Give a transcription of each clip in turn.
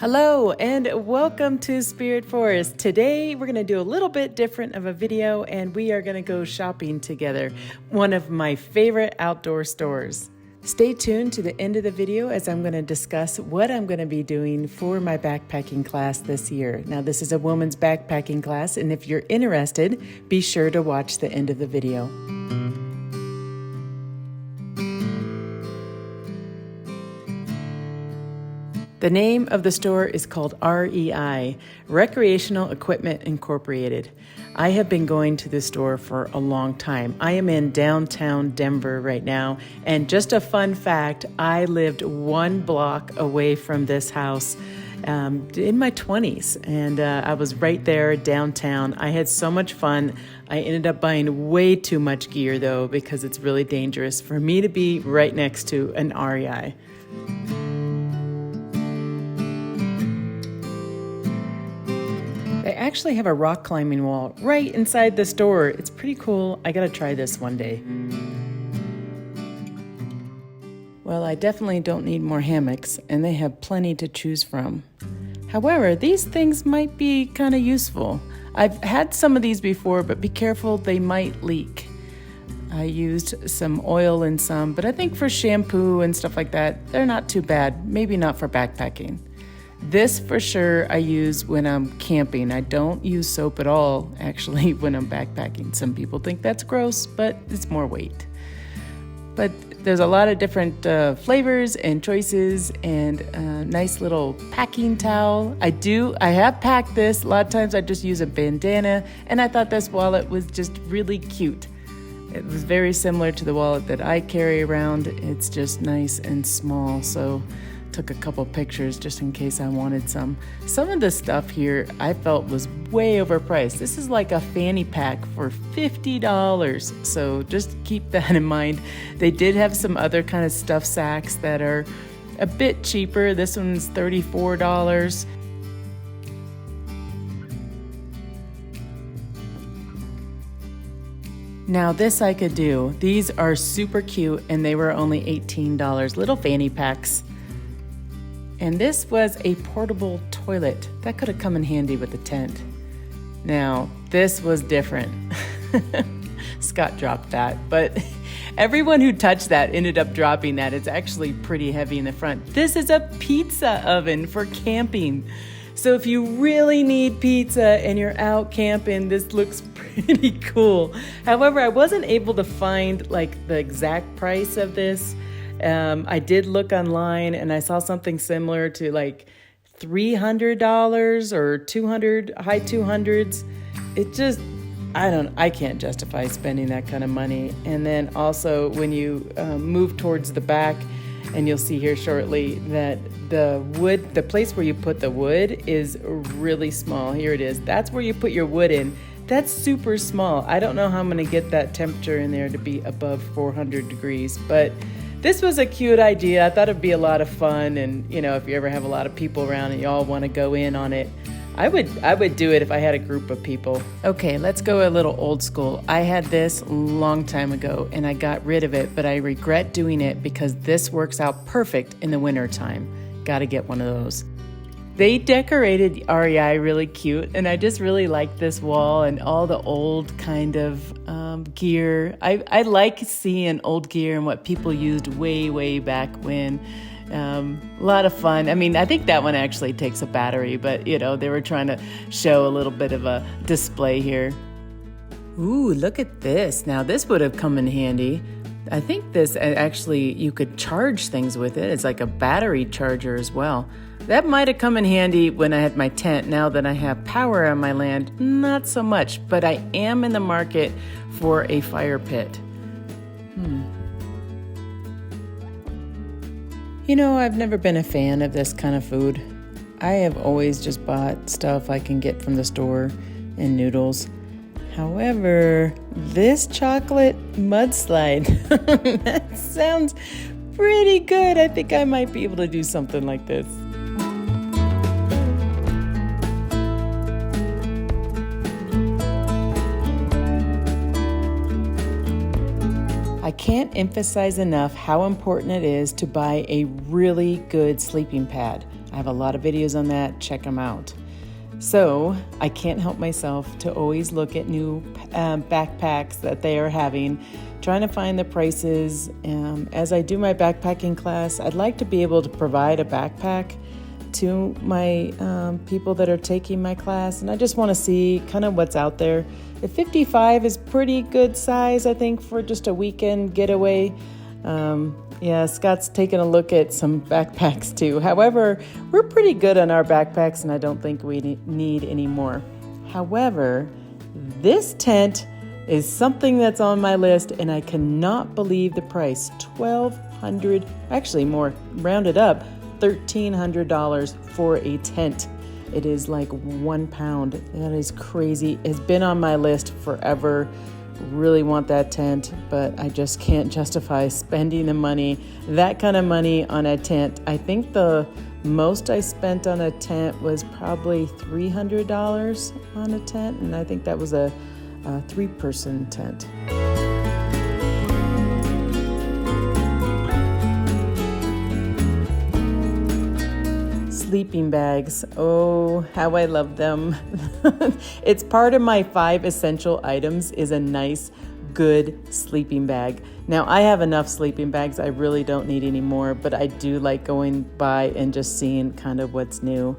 Hello and welcome to Spirit Forest. Today we're going to do a little bit different of a video and we are going to go shopping together, one of my favorite outdoor stores. Stay tuned to the end of the video as I'm going to discuss what I'm going to be doing for my backpacking class this year. Now this is a woman's backpacking class, and if you're interested, be sure to watch the end of the video. The name of the store is called REI, Recreational Equipment Incorporated. I have been going to this store for a long time. I am in downtown Denver right now, and just a fun fact, I lived one block away from this house in my 20s, and I was right there downtown. I had so much fun. I ended up buying way too much gear though, because it's really dangerous for me to be right next to an REI. They actually have a rock climbing wall right inside the store. It's pretty cool. I gotta try this one day. Well, I definitely don't need more hammocks, and they have plenty to choose from. However, these things might be kind of useful. I've had some of these before, but be careful, they might leak. I used some oil in some, but I think for shampoo and stuff like that, they're not too bad. Maybe not for backpacking. This for sure I use when I'm camping. I don't use soap at all, actually, when I'm backpacking. Some people think that's gross, but it's more weight. But there's a lot of different flavors and choices, and a nice little packing towel. I have packed this. A lot of times I just use a bandana, and I thought this wallet was just really cute. It was very similar to the wallet that I carry around. It's just nice and small, so took a couple pictures just in case I wanted some. Some of the stuff here I felt was way overpriced. This is like a fanny pack for $50, so just keep that in mind. They did have some other kind of stuff sacks that are a bit cheaper. This one's $34. Now this I could do. These are super cute and they were only $18. Little fanny packs. And this was a portable toilet. That could have come in handy with the tent. Now, this was different. Scott dropped that, but everyone who touched that ended up dropping that. It's actually pretty heavy in the front. This is a pizza oven for camping. So if you really need pizza and you're out camping, this looks pretty cool. However, I wasn't able to find like the exact price of this. I did look online and I saw something similar to like $300 or high 200s. It just, I can't justify spending that kind of money. And then also when you move towards the back, and you'll see here shortly that the place where you put the wood is really small. Here it is. That's where you put your wood in. That's super small. I don't know how I'm going to get that temperature in there to be above 400 degrees, but this was a cute idea. I thought it'd be a lot of fun, and if you ever have a lot of people around and you all want to go in on it, I would do it if I had a group of people. Okay, let's go a little old school. I had this a long time ago and I got rid of it, but I regret doing it because this works out perfect in the winter time. Got to get one of those. They decorated REI really cute, and I just really like this wall and all the old kind of gear. I like seeing old gear and what people used way back when. A lot of fun. I mean, I think that one actually takes a battery, but they were trying to show a little bit of a display here. Ooh, look at this. Now this would have come in handy. I think this actually, you could charge things with it. It's like a battery charger as well. That might have come in handy when I had my tent. Now that I have power on my land, not so much, but I am in the market for a fire pit. I've never been a fan of this kind of food. I have always just bought stuff I can get from the store and noodles. However, this chocolate mudslide, that sounds pretty good. I think I might be able to do something like this. I can't emphasize enough how important it is to buy a really good sleeping pad. I have a lot of videos on that. Check them out. So I can't help myself to always look at new backpacks that they are having, trying to find the prices. As I do my backpacking class, I'd like to be able to provide a backpack to my people that are taking my class, and I just want to see kind of what's out there. The 55 is pretty good size, I think, for just a weekend getaway. Yeah, Scott's taking a look at some backpacks too. However, we're pretty good on our backpacks, and I don't think we need any more. However, this tent is something that's on my list, and I cannot believe the price. $1,200, actually more, rounded up, $1,300 for a tent. It is like £1. That is crazy. It's been on my list forever. Really want that tent, but I just can't justify spending the money, that kind of money on a tent. I think the most I spent on a tent was probably $300 on a tent, and I think that was a 3-person tent. Sleeping bags. Oh, how I love them. It's part of my 5 essential items is a nice, good sleeping bag. Now, I have enough sleeping bags. I really don't need any more, but I do like going by and just seeing kind of what's new.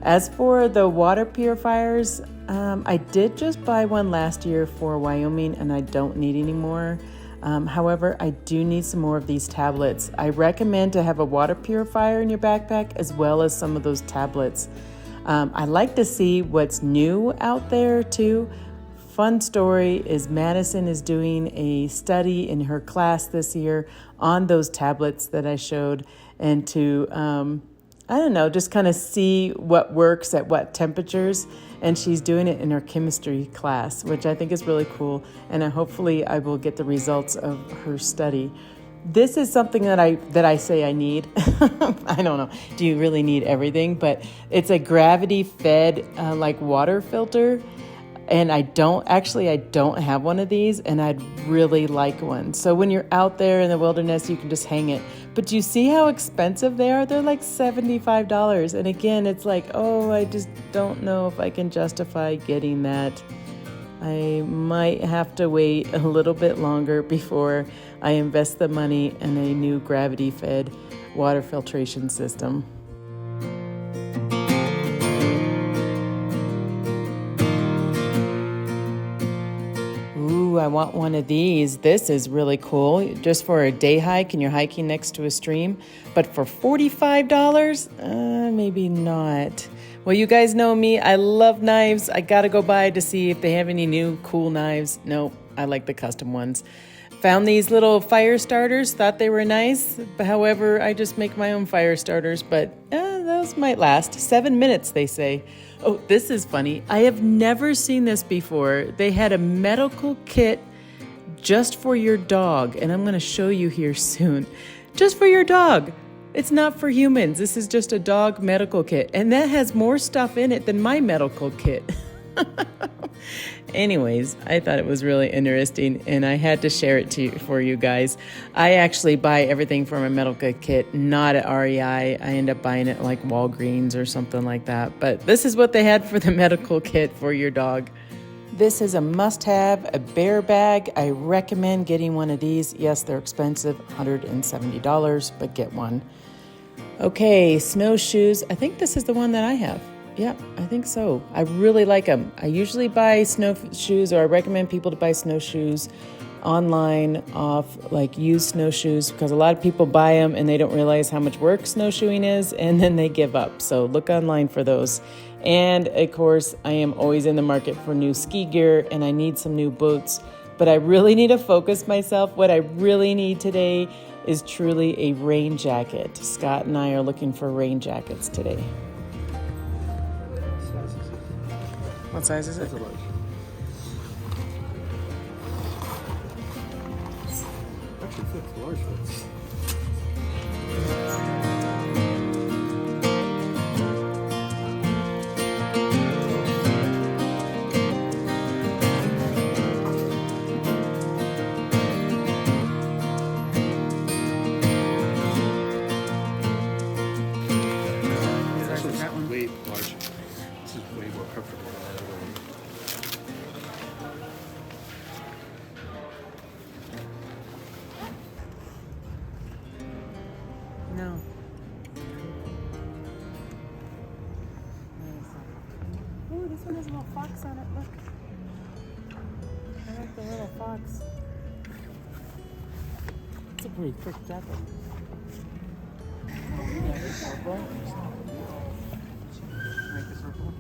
As for the water purifiers, I did just buy one last year for Wyoming, and I don't need any more. However, I do need some more of these tablets. I recommend to have a water purifier in your backpack as well as some of those tablets. I like to see what's new out there too. Fun story is Madison is doing a study in her class this year on those tablets that I showed, and to I don't know, just kind of see what works at what temperatures. And she's doing it in her chemistry class, which I think is really cool. And hopefully I will get the results of her study. This is something that I say I need. I don't know. Do you really need everything? But it's a gravity fed like water filter. And I don't have one of these, and I'd really like one. So when you're out there in the wilderness, you can just hang it. But do you see how expensive they are? They're like $75. And again, it's like, oh, I just don't know if I can justify getting that. I might have to wait a little bit longer before I invest the money in a new gravity-fed water filtration system. I want one of these. This is really cool. Just for a day hike and you're hiking next to a stream. But for $45, maybe not. Well, you guys know me. I love knives. I got to go by to see if they have any new cool knives. Nope, I like the custom ones. Found these little fire starters. Thought they were nice. But however, I just make my own fire starters. But those might last 7 minutes, they say. Oh, this is funny. I have never seen this before. They had a medical kit just for your dog, and I'm going to show you here soon. Just for your dog. It's not for humans. This is just a dog medical kit, and that has more stuff in it than my medical kit. Anyways, I thought it was really interesting, and I had to share it for you guys. I actually buy everything from a medical kit, not at REI. I end up buying it at like Walgreens or something like that. But this is what they had for the medical kit for your dog. This is a must-have, a bear bag. I recommend getting one of these. Yes, they're expensive, $170, but get one. Okay, snowshoes. I think this is the one that I have. Yeah, I think so. I really like them. I usually buy snowshoes, or I recommend people to buy snowshoes online off like used snowshoes, because a lot of people buy them and they don't realize how much work snowshoeing is, and then they give up. So look online for those. And of course, I am always in the market for new ski gear, and I need some new boots. But I really need to focus myself. What I really need today is truly a rain jacket. Scott and I are looking for rain jackets today. What size is it? It's a large. Actually fits, large fits. No. Oh, this one has a little fox on it. Look. I like the little fox. It's a pretty thick jacket. Purple. Make the circle.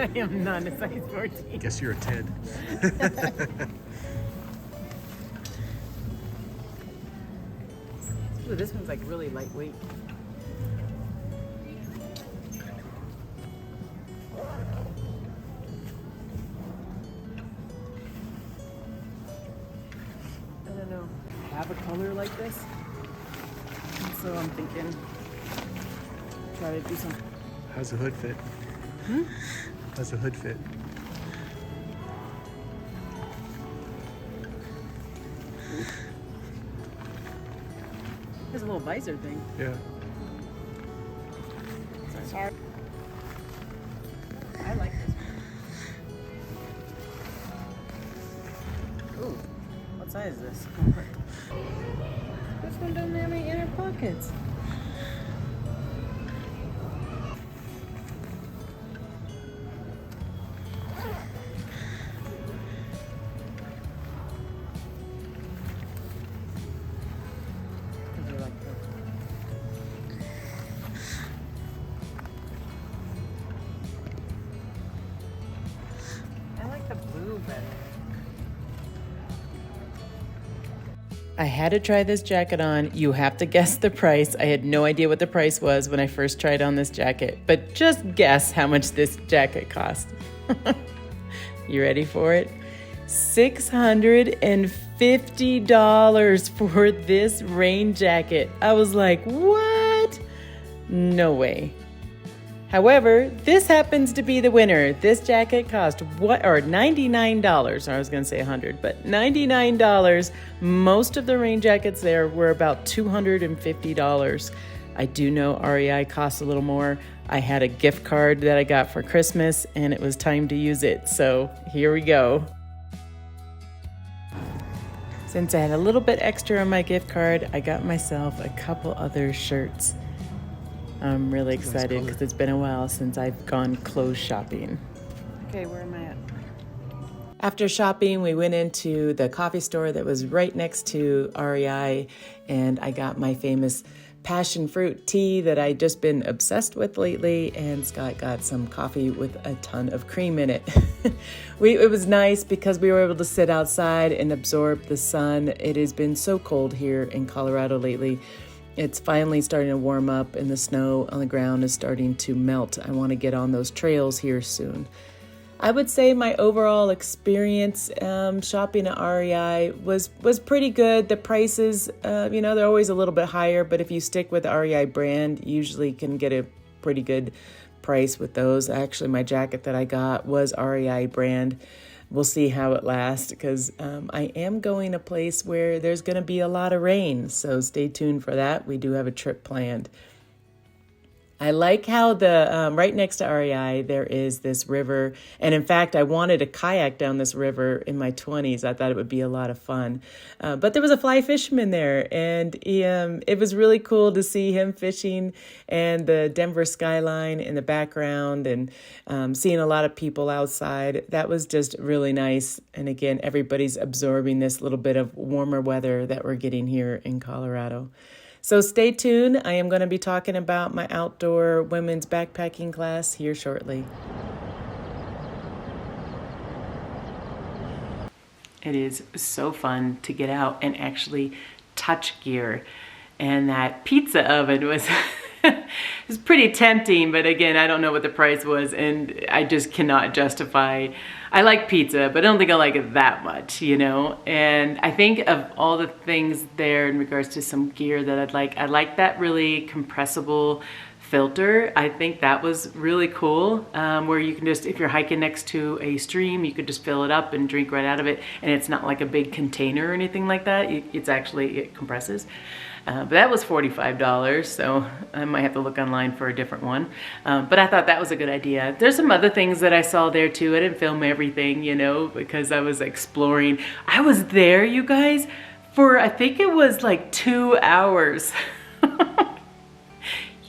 I am not a size 14. Guess you're a 10. Ooh, this one's like really lightweight. I don't know. Have a color like this. And so I'm thinking, try to do some. How's the hood fit? How's the hood fit? There's a little visor thing. Yeah. Sorry. I like this one. Ooh, what size is this? This one doesn't have any inner pockets. The blue better. I had to try this jacket on. You have to guess the price. I had no idea what the price was when I first tried on this jacket, but just guess how much this jacket cost. You ready for it? $650 for this rain jacket. I was like, what? No way. However, this happens to be the winner. This jacket cost $99. I was going to say 100, but $99. Most of the rain jackets there were about $250. I do know REI costs a little more. I had a gift card that I got for Christmas and it was time to use it. So here we go. Since I had a little bit extra on my gift card, I got myself a couple other shirts. I'm really excited because it's been a while since I've gone clothes shopping. Okay, where am I at? After shopping, we went into the coffee store that was right next to REI, and I got my famous passion fruit tea that I've just been obsessed with lately, and Scott got some coffee with a ton of cream in it. It was nice because we were able to sit outside and absorb the sun. It has been so cold here in Colorado lately. It's finally starting to warm up and the snow on the ground is starting to melt. I want to get on those trails here soon. I would say my overall experience shopping at REI was pretty good. The prices, they're always a little bit higher, but if you stick with the REI brand, you usually can get a pretty good price with those. Actually, my jacket that I got was REI brand. We'll see how it lasts because I am going a place where there's going to be a lot of rain. So stay tuned for that. We do have a trip planned. I like how the right next to REI, there is this river. And in fact, I wanted to kayak down this river in my 20s. I thought it would be a lot of fun. But there was a fly fisherman there, and it was really cool to see him fishing and the Denver skyline in the background and seeing a lot of people outside. That was just really nice. And again, everybody's absorbing this little bit of warmer weather that we're getting here in Colorado. So stay tuned. I am going to be talking about my outdoor women's backpacking class here shortly. It is so fun to get out and actually touch gear. And that pizza oven was was pretty tempting, but again, I don't know what the price was and I just cannot justify. I like pizza, but I don't think I like it that much, And I think of all the things there in regards to some gear that I like that really compressible filter. I think that was really cool, where you can just, if you're hiking next to a stream, you could just fill it up and drink right out of it. And it's not like a big container or anything like that. It compresses. But that was $45, so I might have to look online for a different one. But I thought that was a good idea. There's some other things that I saw there too. I didn't film everything, you know, because I was exploring. I was there, you guys, for I think it was like 2 hours.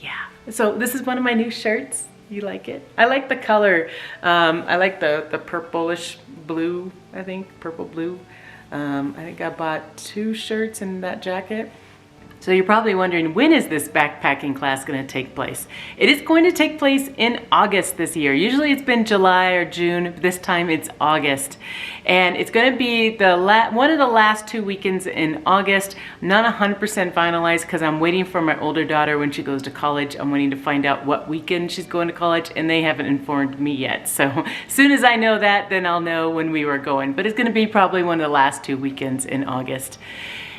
Yeah, so this is one of my new shirts. You like it? I like the color. I like the purplish blue, I think, purple blue. I think I bought 2 shirts in that jacket. So you're probably wondering, when is this backpacking class going to take place? It is going to take place in August this year. Usually it's been July or June. This time it's August. And it's going to be one of the last 2 weekends in August. I'm not 100% finalized because I'm waiting for my older daughter when she goes to college. I'm waiting to find out what weekend she's going to college, and they haven't informed me yet. So as soon as I know that, then I'll know when we were going. But it's going to be probably one of the last 2 weekends in August.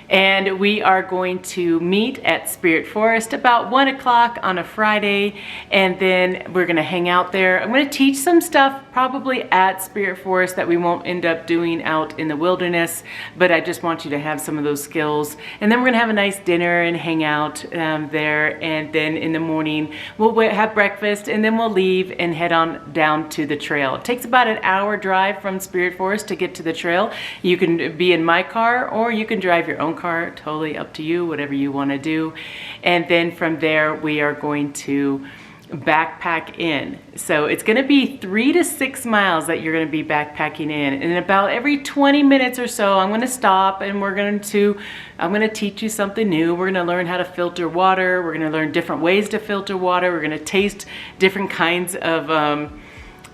And we are going to meet at Spirit Forest about 1 o'clock on a Friday, and then we're going to hang out there. I'm going to teach some stuff probably at Spirit Forest that we won't end up doing out in the wilderness, but I just want you to have some of those skills. And then we're going to have a nice dinner and hang out there, and then in the morning we'll have breakfast, and then we'll leave and head on down to the trail. It takes about an hour drive from Spirit Forest to get to the trail. You can be in my car or you can drive your own car, totally up to you, whatever you want to do. And then from there we are going to backpack in. So it's going to be 3 to 6 miles that you're going to be backpacking in, and about every 20 minutes or so I'm going to stop and I'm going to teach you something new. We're going to learn how to filter water. We're going to learn different ways to filter water. We're going to taste different kinds of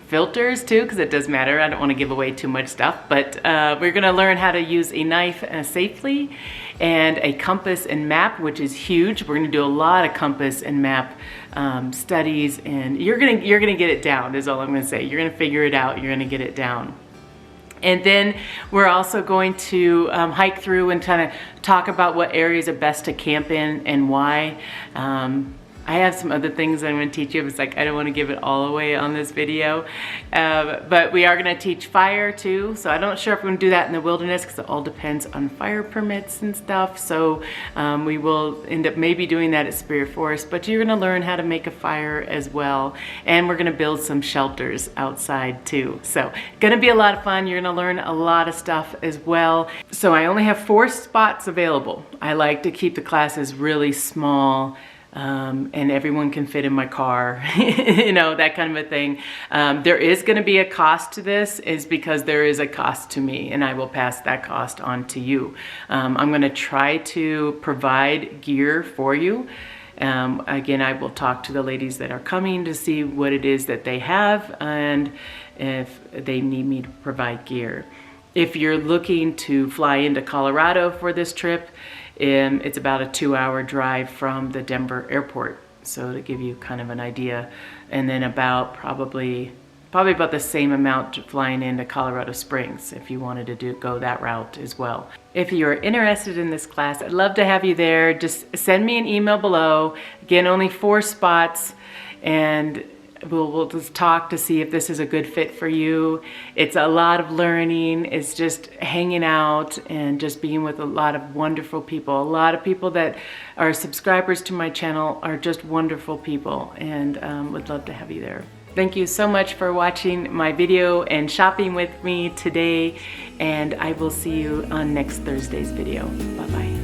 filters too, because it does matter. I don't want to give away too much stuff, but we're going to learn how to use a knife safely, and a compass and map, which is huge. We're going to do a lot of compass and map studies, and you're gonna get it down is all I'm going to say. You're going to figure it out. You're going to get it down. And then we're also going to hike through and kind of talk about what areas are best to camp in and why. I have some other things I'm going to teach you. It's like I don't want to give it all away on this video. But we are going to teach fire too. So I'm not sure if we're going to do that in the wilderness because it all depends on fire permits and stuff. So we will end up maybe doing that at Spirit Forest. But you're going to learn how to make a fire as well. And we're going to build some shelters outside too. So going to be a lot of fun. You're going to learn a lot of stuff as well. So I only have 4 spots available. I like to keep the classes really small. And everyone can fit in my car, you know, that kind of a thing. There is going to be a cost to this, is because there is a cost to me, and I will pass that cost on to you. I'm going to try to provide gear for you. Again, I will talk to the ladies that are coming to see what it is that they have and if they need me to provide gear. If you're looking to fly into Colorado for this trip, it's about a 2-hour drive from the Denver airport. So to give you kind of an idea, and then about probably about the same amount flying into Colorado Springs if you wanted to go that route as well. If you're interested in this class, I'd love to have you there. Just send me an email below. Again, only 4 spots, and we'll just talk to see if this is a good fit for you. It's a lot of learning. It's just hanging out and just being with a lot of wonderful people. A lot of people that are subscribers to my channel are just wonderful people, and would love to have you there. Thank you so much for watching my video and shopping with me today, and I will see you on next Thursday's video. Bye-bye.